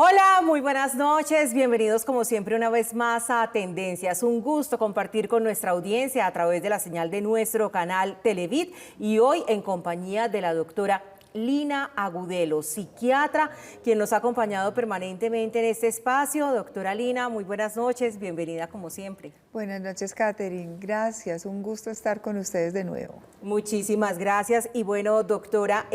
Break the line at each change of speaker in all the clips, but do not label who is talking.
Hola, muy buenas noches, bienvenidos como siempre una vez más a Tendencias. Un gusto compartir con nuestra audiencia a través de la señal de nuestro canal Televid y hoy en compañía de la doctora Lina Agudelo, psiquiatra, quien nos ha acompañado permanentemente en este espacio. Doctora Lina, muy buenas noches, bienvenida como siempre.
Buenas noches, Catherine. Gracias, un gusto estar con ustedes de nuevo.
Muchísimas gracias y bueno, doctora,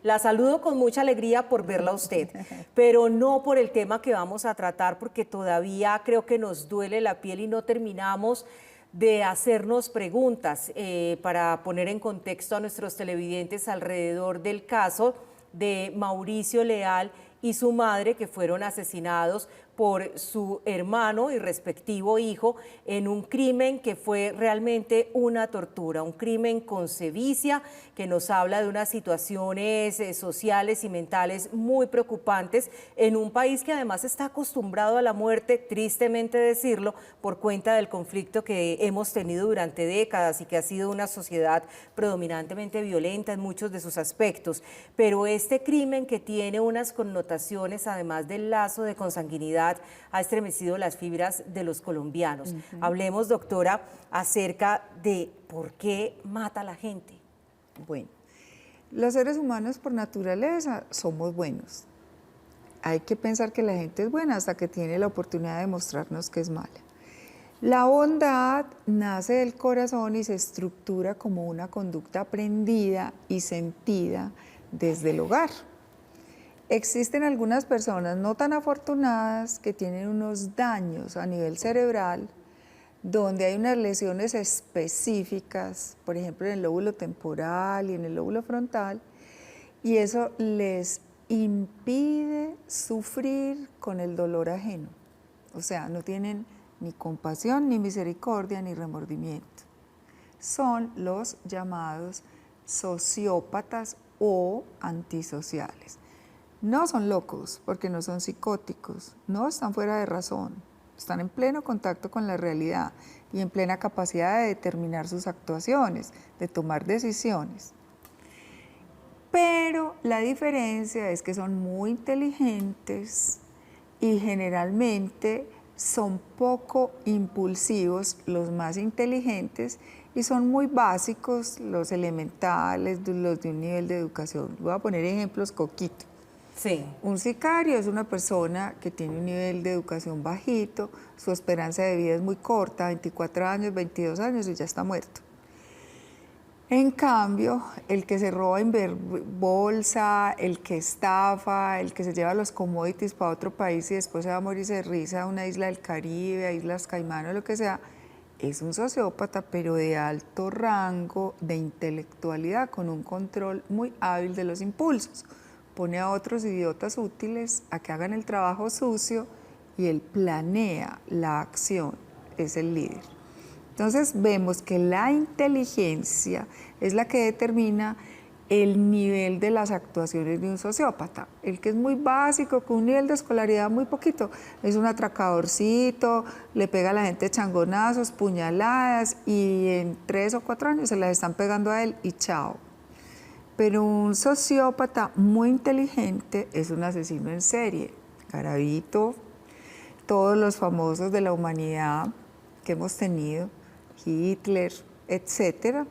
la saludo con mucha alegría por verla a usted, pero no por el tema que vamos a tratar, porque todavía creo que nos duele la piel y no terminamos de hacernos preguntas para poner en contexto a nuestros televidentes alrededor del caso de Mauricio Leal y su madre, que fueron asesinados por su hermano y respectivo hijo en un crimen que fue realmente una tortura, un crimen con sevicia que nos habla de unas situaciones sociales y mentales muy preocupantes en un país que además está acostumbrado a la muerte, tristemente decirlo, por cuenta del conflicto que hemos tenido durante décadas y que ha sido una sociedad predominantemente violenta en muchos de sus aspectos. Pero este crimen que tiene unas connotaciones, además del lazo de consanguinidad, ha estremecido las fibras de los colombianos. Hablemos, doctora, acerca de por qué mata a la gente.
Bueno, los seres humanos por naturaleza somos buenos. Hay que pensar que la gente es buena hasta que tiene la oportunidad de mostrarnos que es mala. La bondad nace del corazón y se estructura como una conducta aprendida y sentida desde el hogar. Existen algunas personas no tan afortunadas que tienen unos daños a nivel cerebral donde hay unas lesiones específicas, por ejemplo en el lóbulo temporal y en el lóbulo frontal, y eso les impide sufrir con el dolor ajeno. O sea, no tienen ni compasión, ni misericordia, ni remordimiento. Son los llamados sociópatas o antisociales. No son locos porque no son psicóticos, no están fuera de razón, están en pleno contacto con la realidad y en plena capacidad de determinar sus actuaciones, de tomar decisiones. Pero la diferencia es que son muy inteligentes y generalmente son poco impulsivos los más inteligentes y son muy básicos los elementales, los de un nivel de educación. Voy a poner ejemplos coquito.
Sí.
Un sicario es una persona que tiene un nivel de educación bajito, su esperanza de vida es muy corta, 24 años, 22 años y ya está muerto. En cambio, el que se roba en bolsa, el que estafa, el que se lleva los commodities para otro país y después se va a morirse de risa a una isla del Caribe, a Islas Caimán o lo que sea, es un sociópata, pero de alto rango de intelectualidad, con un control muy hábil de los impulsos. Pone a otros idiotas útiles a que hagan el trabajo sucio y él planea la acción, es el líder. Entonces vemos que la inteligencia es la que determina el nivel de las actuaciones de un sociópata. El que es muy básico, con un nivel de escolaridad muy poquito, es un atracadorcito, le pega a la gente changonazos, puñaladas y en 3 o 4 años se las están pegando a él y chao. Pero un sociópata muy inteligente es un asesino en serie. Garavito, todos los famosos de la humanidad que hemos tenido, Hitler, etcétera,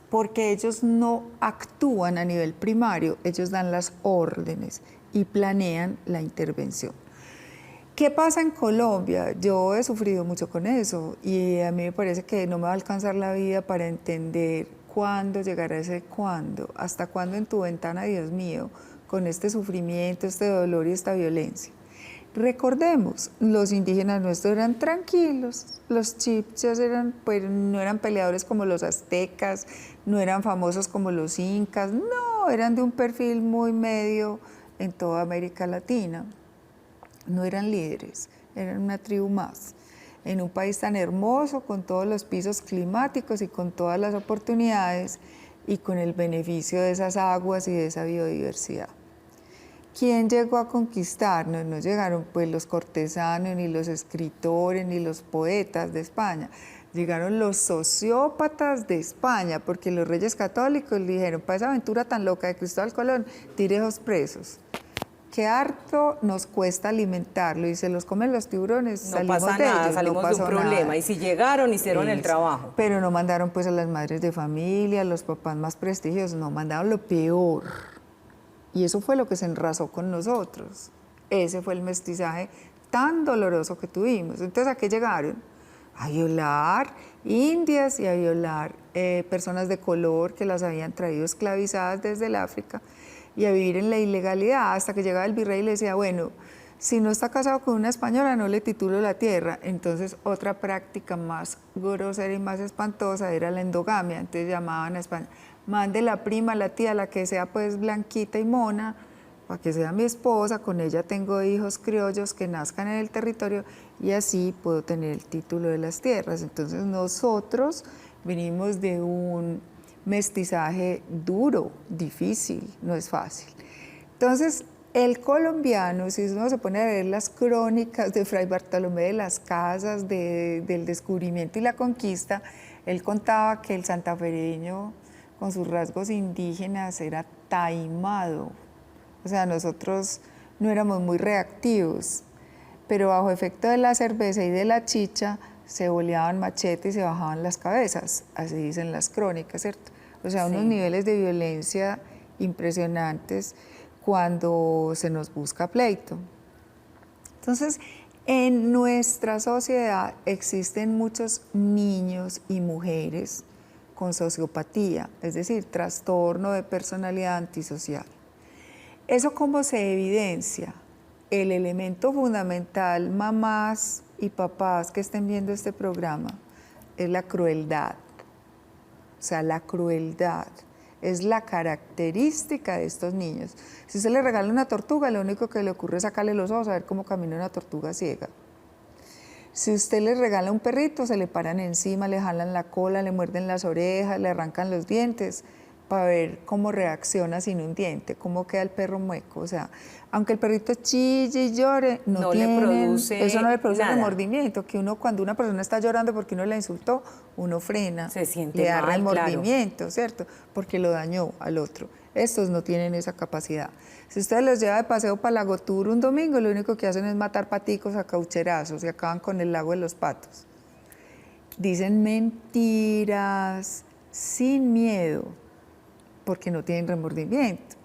porque ellos no actúan a nivel primario, ellos dan las órdenes y planean la intervención. ¿Qué pasa en Colombia? Yo he sufrido mucho con eso y a mí me parece que no me va a alcanzar la vida para entender cuándo llegará ese cuándo, hasta cuándo en tu ventana, Dios mío, con este sufrimiento, este dolor y esta violencia. Recordemos, los indígenas nuestros eran tranquilos, los chipchas pues, no eran peleadores como los aztecas, no eran famosos como los incas, no, eran de un perfil muy medio en toda América Latina. No eran líderes, eran una tribu más. En un país tan hermoso, con todos los pisos climáticos y con todas las oportunidades y con el beneficio de esas aguas y de esa biodiversidad. ¿Quién llegó a conquistarnos? No llegaron pues los cortesanos, ni los escritores, ni los poetas de España. Llegaron los sociópatas de España, porque los reyes católicos le dijeron, para esa aventura tan loca de Cristóbal Colón, tire esos presos. que harto nos cuesta alimentarlo y se los comen los tiburones,
No
salimos
pasa
de
nada,
ellos,
salimos
no
de un
pasó
problema.
nada.
Y si llegaron, hicieron el
Eso.
trabajo.
Pero no mandaron pues a las madres de familia, a los papás más prestigiosos, no, mandaron lo peor. Y eso fue lo que se enrasó con nosotros. Ese fue el mestizaje tan doloroso que tuvimos. Entonces, ¿a qué llegaron? A violar indias y a violar personas de color que las habían traído esclavizadas desde el África y a vivir en la ilegalidad hasta que llegaba el virrey y le decía, bueno, si no está casado con una española no le titulo la tierra. Entonces otra práctica más grosera y más espantosa era la endogamia. Entonces llamaban a España, mande la prima, la tía, la que sea pues blanquita y mona, para que sea mi esposa, con ella tengo hijos criollos que nazcan en el territorio y así puedo tener el título de las tierras. Entonces nosotros venimos de un mestizaje duro, difícil, no es fácil. Entonces, el colombiano, si uno se pone a ver las crónicas de Fray Bartolomé de las Casas, del descubrimiento y la conquista, él contaba que el santafereño, con sus rasgos indígenas, era taimado. O sea, nosotros no éramos muy reactivos, pero bajo efecto de la cerveza y de la chicha, se boleaban machetes y se bajaban las cabezas, así dicen las crónicas, ¿cierto? O sea, unos niveles de violencia impresionantes cuando se nos busca pleito. Entonces, en nuestra sociedad existen muchos niños y mujeres con sociopatía, es decir, trastorno de personalidad antisocial. ¿Eso cómo se evidencia? El elemento fundamental, mamás y papás que estén viendo este programa, es la crueldad. O sea, la crueldad es la característica de estos niños. Si usted le regala una tortuga, lo único que le ocurre es sacarle los ojos a ver cómo camina una tortuga ciega. Si usted le regala un perrito, se le paran encima, le jalan la cola, le muerden las orejas, le arrancan los dientes para ver cómo reacciona sin un diente, cómo queda el perro mueco. O sea, aunque el perrito chille y llore, eso no le produce remordimiento, que uno cuando una persona está llorando porque uno la insultó, uno frena,
se siente
le da
mal,
remordimiento,
claro.
¿cierto? Porque lo dañó al otro. Estos no tienen esa capacidad. Si usted los lleva de paseo para Lago Tour un domingo, lo único que hacen es matar paticos a caucherazos y acaban con el lago de los patos. Dicen mentiras sin miedo, porque no tienen remordimiento.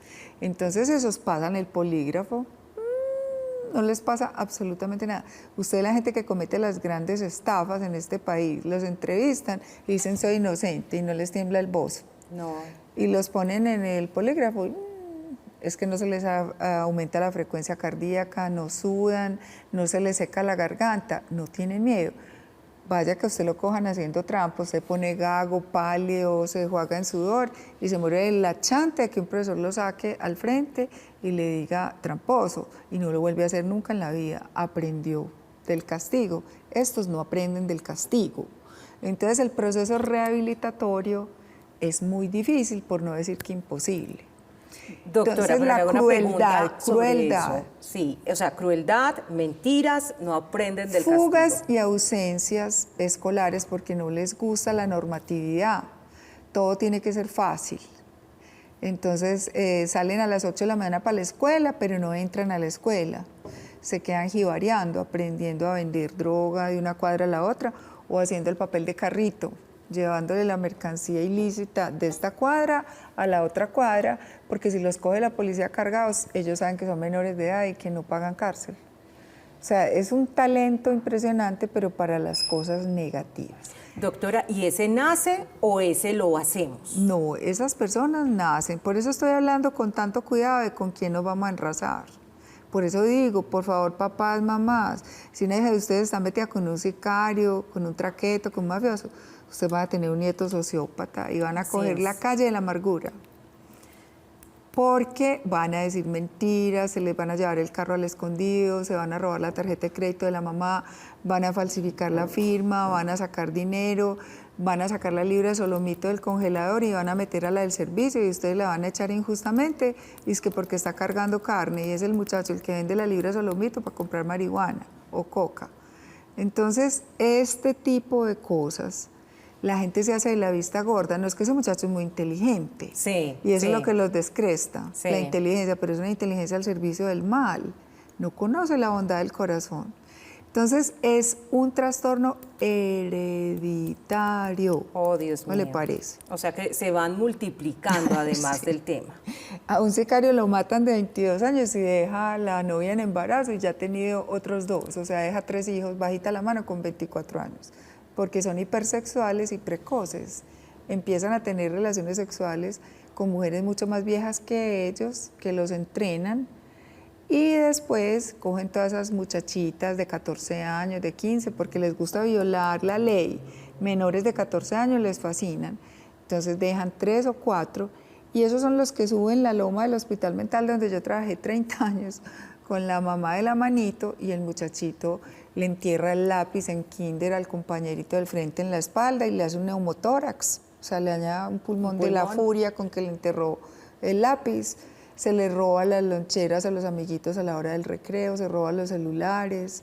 Entonces esos pasan el polígrafo, no les pasa absolutamente nada. Ustedes, la gente que comete las grandes estafas en este país, los entrevistan y dicen soy inocente y no les tiembla el bozo.
No.
Y los ponen en el polígrafo, es que no se les aumenta la frecuencia cardíaca, no sudan, no se les seca la garganta, no tienen miedo. Vaya que usted lo cojan haciendo trampa, se pone gago, pálido, se juega en sudor y se muere el achante de que un profesor lo saque al frente y le diga tramposo y no lo vuelve a hacer nunca en la vida. Aprendió del castigo. Estos no aprenden del castigo. Entonces el proceso rehabilitatorio es muy difícil, por no decir que imposible.
Doctora,
entonces
la
crueldad.
Eso. Sí, o sea, crueldad, mentiras, no aprenden del
fugas
castigo.
y ausencias escolares porque no les gusta la normatividad. Todo tiene que ser fácil. Entonces salen a las 8 de la mañana para la escuela, pero no entran a la escuela. Se quedan jibareando, aprendiendo a vender droga de una cuadra a la otra o haciendo el papel de carrito, llevándole la mercancía ilícita de esta cuadra a la otra cuadra, porque si los coge la policía cargados, ellos saben que son menores de edad y que no pagan cárcel. O sea, es un talento impresionante, pero para las cosas negativas.
Doctora, ¿y ese nace o ese lo hacemos?
No, esas personas nacen. Por eso estoy hablando con tanto cuidado de con quién nos vamos a enrazar. Por eso digo, por favor, papás, mamás, si una hija de ustedes está metida con un sicario, con un traqueto, con un mafioso, usted va a tener un nieto sociópata y van a coger la calle de la amargura. Porque van a decir mentiras, se les van a llevar el carro al escondido, se van a robar la tarjeta de crédito de la mamá, van a falsificar la firma, van a sacar dinero, van a sacar la libra de solomito del congelador y van a meter a la del servicio y ustedes la van a echar injustamente, y es que porque está cargando carne y es el muchacho el que vende la libra de solomito para comprar marihuana o coca. Entonces, este tipo de cosas la gente se hace de la vista gorda. No, es que ese muchacho es muy inteligente.
Sí,
Y eso
sí.
es lo que los descresta,
Sí.
la inteligencia, pero es una inteligencia al servicio del mal. No conoce la bondad del corazón. Entonces, es un trastorno hereditario.
Oh, Dios
¿Cómo
mío.
le parece?
O sea que se van multiplicando además
Sí.
del tema.
A un sicario lo matan de 22 años y deja a la novia en embarazo y ya ha tenido otros 2, o sea, deja 3 hijos, bajita la mano, con 24 años, porque son hipersexuales y precoces. Empiezan a tener relaciones sexuales con mujeres mucho más viejas que ellos, que los entrenan, y después cogen todas esas muchachitas de 14 años, de 15, porque les gusta violar la ley. Menores de 14 años les fascinan. Entonces dejan 3 o 4, y esos son los que suben la loma del hospital mental donde yo trabajé 30 años con la mamá de la manito, y el muchachito le entierra el lápiz en kinder al compañerito del frente en la espalda y le hace un neumotórax. O sea, le daña un pulmón de la furia con que le enterró el lápiz. Se le roba las loncheras a los amiguitos a la hora del recreo, se roba los celulares,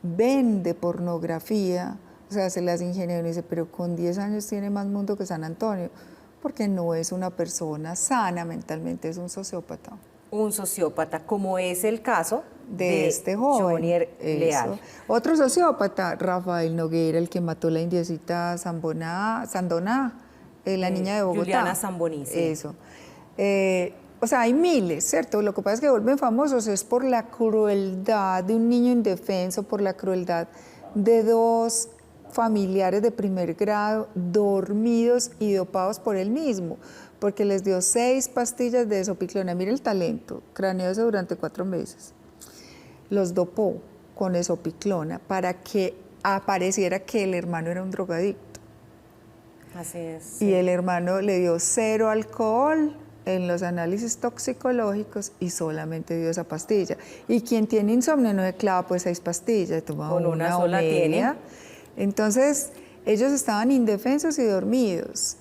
vende pornografía, o sea, se las ingenia y dice, pero con 10 años tiene más mundo que San Antonio, porque no es una persona sana mentalmente, es un sociópata.
Un sociópata, como es el caso
De este joven.
Jonier
Eso.
Leal.
Otro sociópata, Rafael Noguera, el que mató a la indiecita Sandoná, la niña de Bogotá.
Juliana Zamboni, sí.
Eso. O sea, hay miles, ¿cierto? Lo que pasa es que vuelven famosos es por la crueldad de un niño indefenso, por la crueldad de 2 familiares de primer grado dormidos y dopados por él mismo, porque les dio 6 pastillas de esopiclona. Mire el talento, craneó eso durante 4 meses. Los dopó con esopiclona para que apareciera que el hermano era un drogadicto.
Así es.
Y
sí.
el hermano le dio 0 alcohol en los análisis toxicológicos y solamente dio esa pastilla. Y quien tiene insomnio no se clava pues 6 pastillas, toma
Con una
o
sola
media.
tiene.
Entonces, ellos estaban indefensos y dormidos.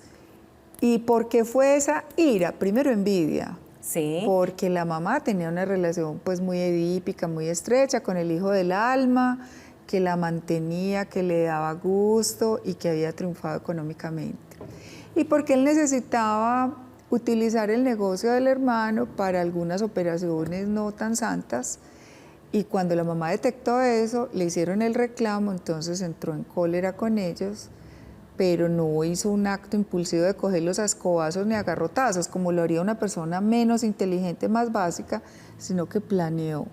¿Y por qué fue esa ira? Primero, envidia.
Sí.
Porque la mamá tenía una relación pues muy edípica, muy estrecha con el hijo del alma, que la mantenía, que le daba gusto y que había triunfado económicamente. Y porque él necesitaba utilizar el negocio del hermano para algunas operaciones no tan santas, y cuando la mamá detectó eso, le hicieron el reclamo, entonces entró en cólera con ellos, pero no hizo un acto impulsivo de cogerlos a escobazos ni a garrotazos, como lo haría una persona menos inteligente, más básica, sino que planeó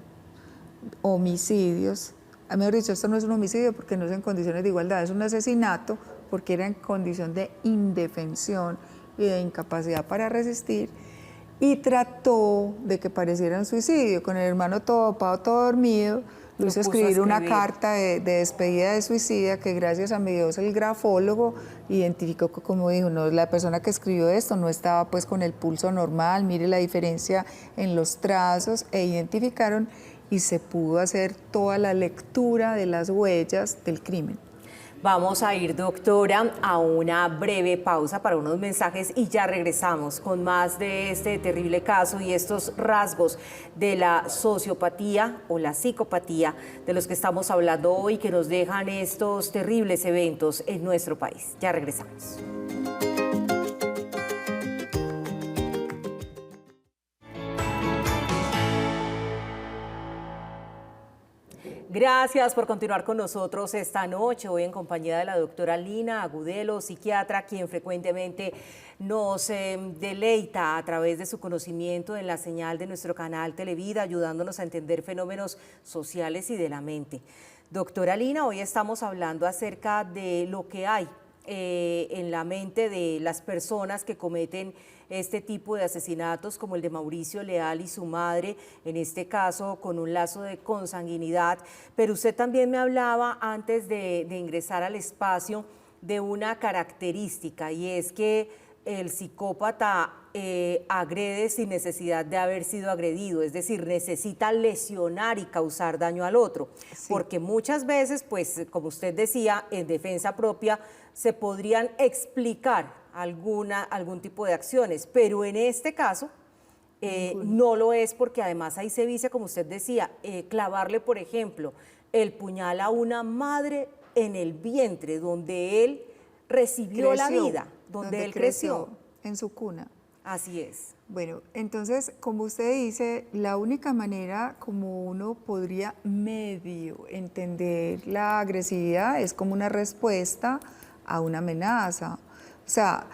homicidios. Mejor dicho, esto no es un homicidio porque no es en condiciones de igualdad, es un asesinato porque era en condición de indefensión y de incapacidad para resistir, y trató de que pareciera un suicidio, con el hermano todo dopado, todo dormido. Lo hizo escribir una carta de despedida de suicida que, gracias a mi Dios, el grafólogo identificó, como dijo, no, la persona que escribió esto no estaba pues con el pulso normal, mire la diferencia en los trazos, e identificaron, y se pudo hacer toda la lectura de las huellas del crimen.
Vamos a ir, doctora, a una breve pausa para unos mensajes y ya regresamos con más de este terrible caso y estos rasgos de la sociopatía o la psicopatía de los que estamos hablando hoy, que nos dejan estos terribles eventos en nuestro país. Ya regresamos. Gracias por continuar con nosotros esta noche, hoy en compañía de la doctora Lina Agudelo, psiquiatra, quien frecuentemente nos deleita a través de su conocimiento en la señal de nuestro canal Televida, ayudándonos a entender fenómenos sociales y de la mente. Doctora Lina, hoy estamos hablando acerca de lo que hay en la mente de las personas que cometen este tipo de asesinatos, como el de Mauricio Leal y su madre, en este caso con un lazo de consanguinidad. Pero usted también me hablaba antes de ingresar al espacio de una característica, y es que el psicópata agrede sin necesidad de haber sido agredido, es decir, necesita lesionar y causar daño al otro, sí. Porque muchas veces, pues, como usted decía, en defensa propia se podrían explicar algún tipo de acciones, pero en este caso no lo es, porque además ahí se vicia, como usted decía, clavarle, por ejemplo, el puñal a una madre en el vientre, donde él recibió la vida, donde él creció.
En su cuna.
Así es.
Bueno, entonces, como usted dice, la única manera como uno podría medio entender la agresividad es como una respuesta a una amenaza. O sea,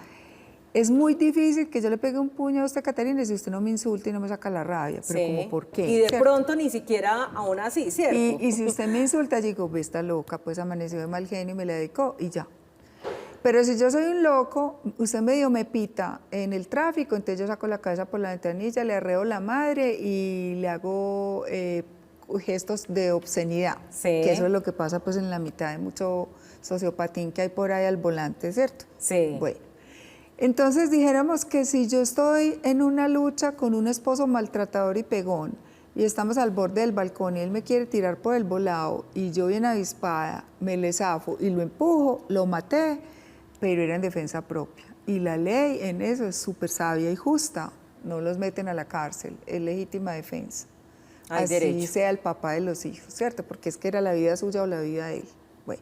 es muy difícil que yo le pegue un puño a usted, Caterina, si usted no me insulta y no me saca la rabia. Pero
Sí.
¿como por qué?
Y de
¿cierto?
pronto ni siquiera aún así, ¿cierto?
Y si usted me insulta, yo digo, ve, está loca, pues amaneció de mal genio y me la dedicó y ya. Pero si yo soy un loco, usted medio me pita en el tráfico, entonces yo saco la cabeza por la ventanilla, le arreo la madre y le hago gestos de obscenidad.
Sí.
Que eso es lo que pasa pues en la mitad de mucho sociopatín que hay por ahí al volante, ¿cierto?
Sí.
Bueno, entonces dijéramos que si yo estoy en una lucha con un esposo maltratador y pegón, y estamos al borde del balcón y él me quiere tirar por el volado y yo bien avispada me le zafo y lo empujo, lo maté, pero era en defensa propia. Y la ley en eso es súper sabia y justa. No los meten a la cárcel, es legítima defensa.
Hay
Así
derecho.
sea el papá de los hijos, ¿cierto? Porque es que era la vida suya o la vida de él. Bueno,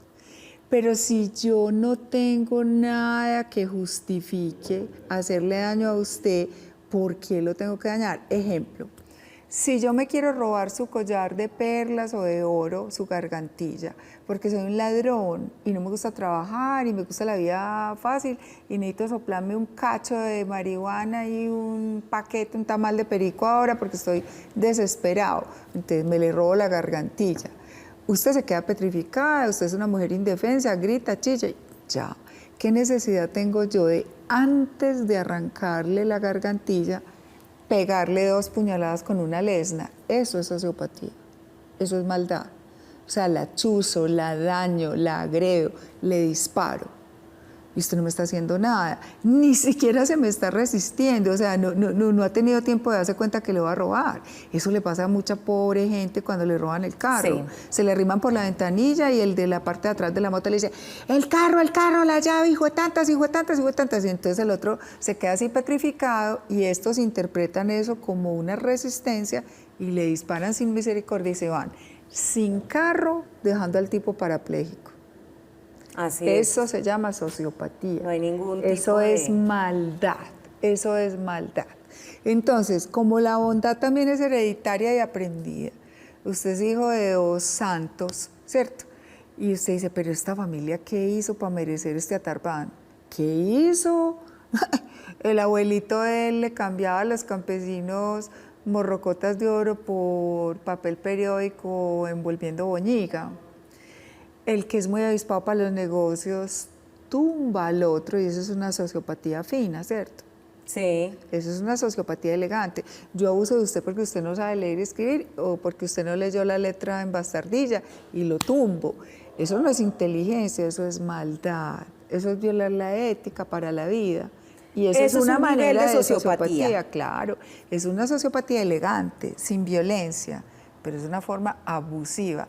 pero si yo no tengo nada que justifique hacerle daño a usted, ¿por qué lo tengo que dañar? Ejemplo. Si yo me quiero robar su collar de perlas o de oro, su gargantilla, porque soy un ladrón y no me gusta trabajar y me gusta la vida fácil y necesito soplarme un cacho de marihuana y un paquete, un tamal de perico ahora porque estoy desesperado, entonces me le robo la gargantilla. Usted se queda petrificada, usted es una mujer indefensa, grita, chilla, ya. ¿Qué necesidad tengo yo de, antes de arrancarle la gargantilla, pegarle 2 puñaladas con una lesna? Eso es sociopatía, eso es maldad. O sea, la chuzo, la daño, la agredo, le disparo. Y usted no me está haciendo nada, ni siquiera se me está resistiendo, o sea, no ha tenido tiempo de darse cuenta que le va a robar. Eso le pasa a mucha pobre gente cuando le roban el carro.
Sí.
Se le arriman por la ventanilla y el de la parte de atrás de la moto le dice, el carro, la llave, hijo de tantas, hijo de tantas, hijo de tantas. Y entonces el otro se queda así petrificado y estos interpretan eso como una resistencia y le disparan sin misericordia y se van sin carro, dejando al tipo parapléjico.
Así es.
Eso se llama sociopatía.
No hay ningún tipo
Eso
de...
es maldad, eso es maldad. Entonces, como la bondad también es hereditaria y aprendida, usted es hijo de 2 santos, ¿cierto? Y usted dice, pero esta familia, ¿qué hizo para merecer este atarbán? ¿Qué hizo? El abuelito de él le cambiaba a los campesinos morrocotas de oro por papel periódico envolviendo boñiga. El que es muy avispado para los negocios tumba al otro y eso es una sociopatía fina, ¿cierto?
Sí.
Eso es una sociopatía elegante. Yo abuso de usted porque usted no sabe leer y escribir o porque usted no leyó la letra en bastardilla y lo tumbo. Eso no es inteligencia, eso es maldad. Eso es violar la ética para la vida. Y eso es una
un nivel
manera
de
de
sociopatía.
sociopatía, claro. Es una sociopatía elegante, sin violencia, pero es una forma abusiva.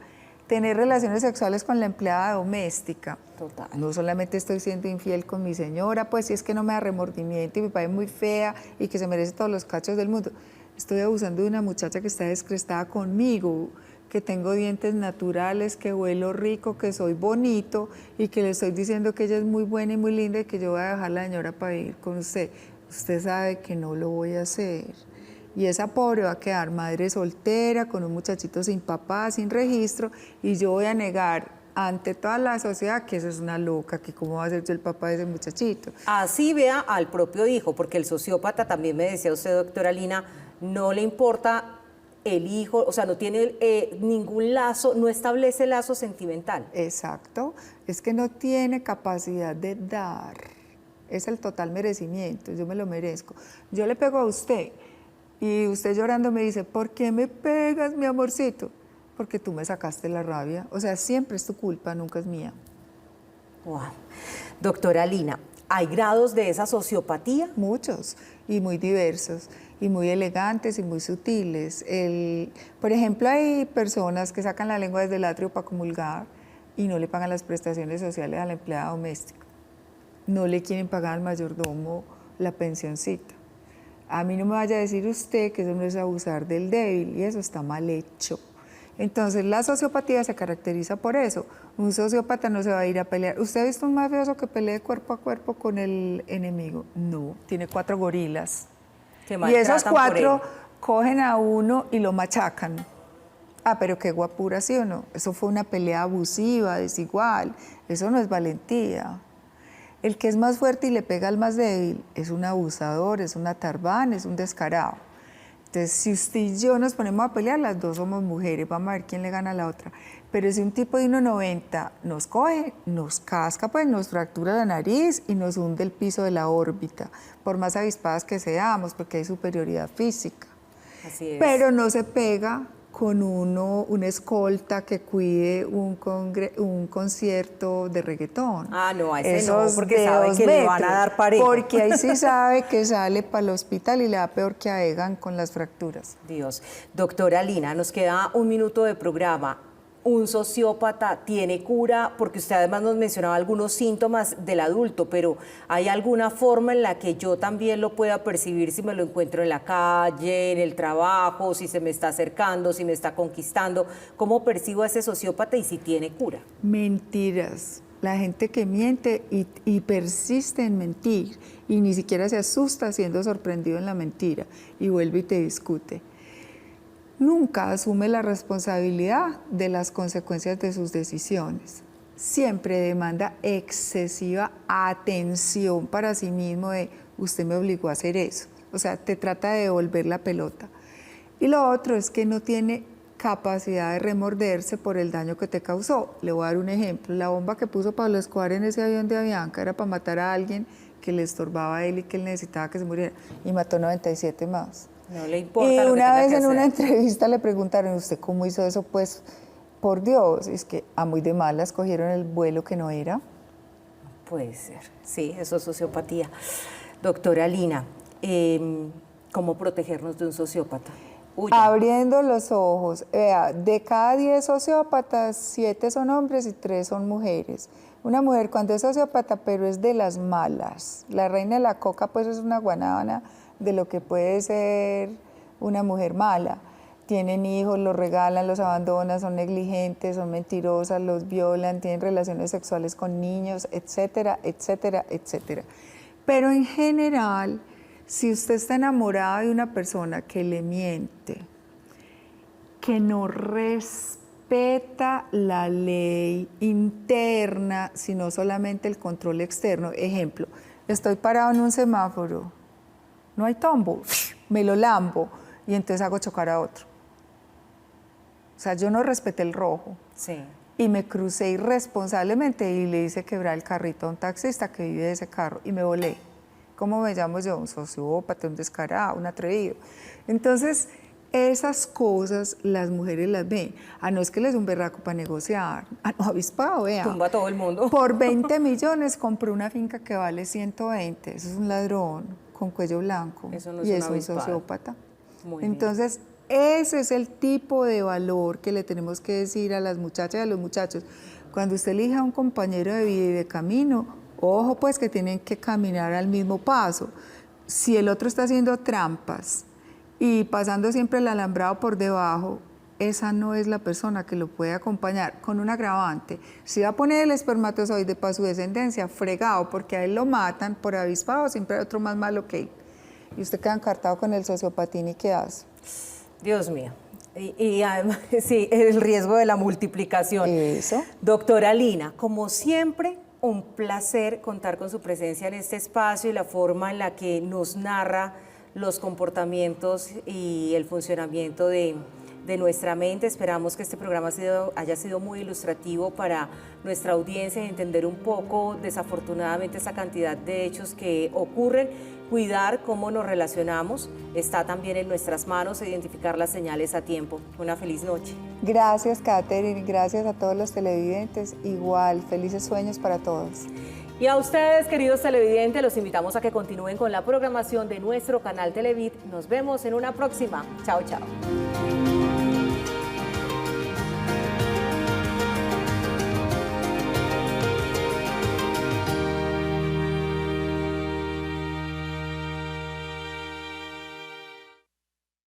Tener relaciones sexuales con la empleada doméstica.
Total.
No solamente estoy siendo infiel con mi señora, pues si es que no me da remordimiento y mi padre es muy fea y que se merece todos los cachos del mundo. Estoy abusando de una muchacha que está descrestada conmigo, que tengo dientes naturales, que huelo rico, que soy bonito y que le estoy diciendo que ella es muy buena y muy linda y que yo voy a dejar a la señora para ir con usted. Usted sabe que no lo voy a hacer. Y esa pobre va a quedar madre soltera, con un muchachito sin papá, sin registro, y yo voy a negar ante toda la sociedad que eso es una loca, que cómo va a ser yo el papá de ese muchachito.
Así vea al propio hijo, porque el sociópata, también me decía usted, doctora Lina, no le importa el hijo, o sea, no tiene ningún lazo, no establece lazo sentimental.
Exacto, es que no tiene capacidad de dar, es el total merecimiento, yo me lo merezco. Yo le pego a usted, y usted llorando me dice, ¿por qué me pegas, mi amorcito? Porque tú me sacaste la rabia. O sea, siempre es tu culpa, nunca es mía.
Wow. Doctora Lina, ¿hay grados de esa sociopatía?
Muchos, y muy diversos, y muy elegantes y muy sutiles. Por ejemplo, hay personas que sacan la lengua desde el atrio para comulgar y no le pagan las prestaciones sociales a la empleada doméstica. No le quieren pagar al mayordomo la pensioncita. A mí no me vaya a decir usted que eso no es abusar del débil y eso está mal hecho. Entonces la sociopatía se caracteriza por eso. Un sociópata no se va a ir a pelear. ¿Usted ha visto un mafioso que pelee cuerpo a cuerpo con el enemigo? No, tiene 4 gorilas. Y esos 4 cogen a uno y lo machacan. Ah, pero qué guapura, ¿sí o no? Eso fue una pelea abusiva, desigual. Eso no es valentía. El que es más fuerte y le pega al más débil es un abusador, es una tarbán, es un descarado. Entonces, si usted y yo nos ponemos a pelear, las dos somos mujeres, vamos a ver quién le gana a la otra. Pero si un tipo de 1,90 nos coge, nos casca, pues nos fractura la nariz y nos hunde el piso de la órbita, por más avispadas que seamos, porque hay superioridad física.
Así es.
Pero no se pega con una escolta que cuide un concierto de reggaetón.
Ah, no, a ese no, porque sabe que le van a dar parejo.
Porque ahí sí sabe que sale para el hospital y le da peor que a Egan con las fracturas.
Dios. Doctora Lina, nos queda 1 minuto de programa. ¿Un sociópata tiene cura? Porque usted además nos mencionaba algunos síntomas del adulto, pero ¿hay alguna forma en la que yo también lo pueda percibir si me lo encuentro en la calle, en el trabajo, si se me está acercando, si me está conquistando? ¿Cómo percibo a ese sociópata y si tiene cura?
Mentiras. La gente que miente y persiste en mentir y ni siquiera se asusta siendo sorprendido en la mentira y vuelve y te discute. Nunca asume la responsabilidad de las consecuencias de sus decisiones. Siempre demanda excesiva atención para sí mismo de usted me obligó a hacer eso. O sea, te trata de devolver la pelota. Y lo otro es que no tiene capacidad de remorderse por el daño que te causó. Le voy a dar un ejemplo. La bomba que puso Pablo Escobar en ese avión de Avianca era para matar a alguien que le estorbaba a él y que él necesitaba que se muriera. Y mató 97 más.
No le importa.
Y
lo que
una
tenga
vez
que
en una
hacer.
entrevista le preguntaron, ¿usted cómo hizo eso? Pues, por Dios, es que a muy de malas cogieron el vuelo que no era.
Puede ser, sí, eso es sociopatía. Doctora Lina, ¿cómo protegernos de un sociópata?
Abriendo los ojos. Vea, de cada 10 sociópatas, 7 son hombres y 3 son mujeres. Una mujer cuando es sociópata, pero es de las malas. La reina de la coca, pues, es una guanábana de lo que puede ser una mujer mala. Tienen hijos, los regalan, los abandonan, son negligentes, son mentirosas, los violan, tienen relaciones sexuales con niños, etcétera, etcétera, etcétera. Pero en general, si usted está enamorado de una persona que le miente, que no respeta la ley interna, sino solamente el control externo. Ejemplo, estoy parado en un semáforo, no hay tombo, me lo lambo y entonces hago chocar a otro. O sea, yo no respeté el rojo.
Sí.
Y me crucé irresponsablemente y le hice quebrar el carrito a un taxista que vive de ese carro y me volé. ¿Cómo me llamo yo? Un sociópata, un descarado, un atrevido. Entonces, esas cosas las mujeres las ven. Ah, no es que les un berraco para negociar. Ah, no, avispado, vea.
Tumba a todo el mundo.
Por 20 millones compró una finca que vale 120. Eso es un ladrón con cuello blanco.
Eso no es
y
un
es un
avispado.
sociópata.
Muy bien.
Entonces, ese es el tipo de valor que le tenemos que decir a las muchachas y a los muchachos. Cuando usted elija a un compañero de vida y de camino, ojo pues que tienen que caminar al mismo paso. Si el otro está haciendo trampas y pasando siempre el alambrado por debajo, esa no es la persona que lo puede acompañar. Con un agravante, si va a poner el espermatozoide para su descendencia, fregado, porque a él lo matan por avispado, siempre hay otro más malo que él. Y usted queda encartado con el sociopatín, ¿y qué hace?
Dios mío. Y además, sí, el riesgo de la multiplicación.
Eso.
Doctora Lina, como siempre, un placer contar con su presencia en este espacio y la forma en la que nos narra los comportamientos y el funcionamiento de nuestra mente. Esperamos que este programa haya sido muy ilustrativo para nuestra audiencia y entender un poco, desafortunadamente, esa cantidad de hechos que ocurren. Cuidar cómo nos relacionamos está también en nuestras manos, identificar las señales a tiempo. Una feliz noche.
Gracias, Catherine, gracias a todos los televidentes. Igual, felices sueños para todos.
Y a ustedes, queridos televidentes, los invitamos a que continúen con la programación de nuestro canal Televid. Nos vemos en una próxima. Chao, chao.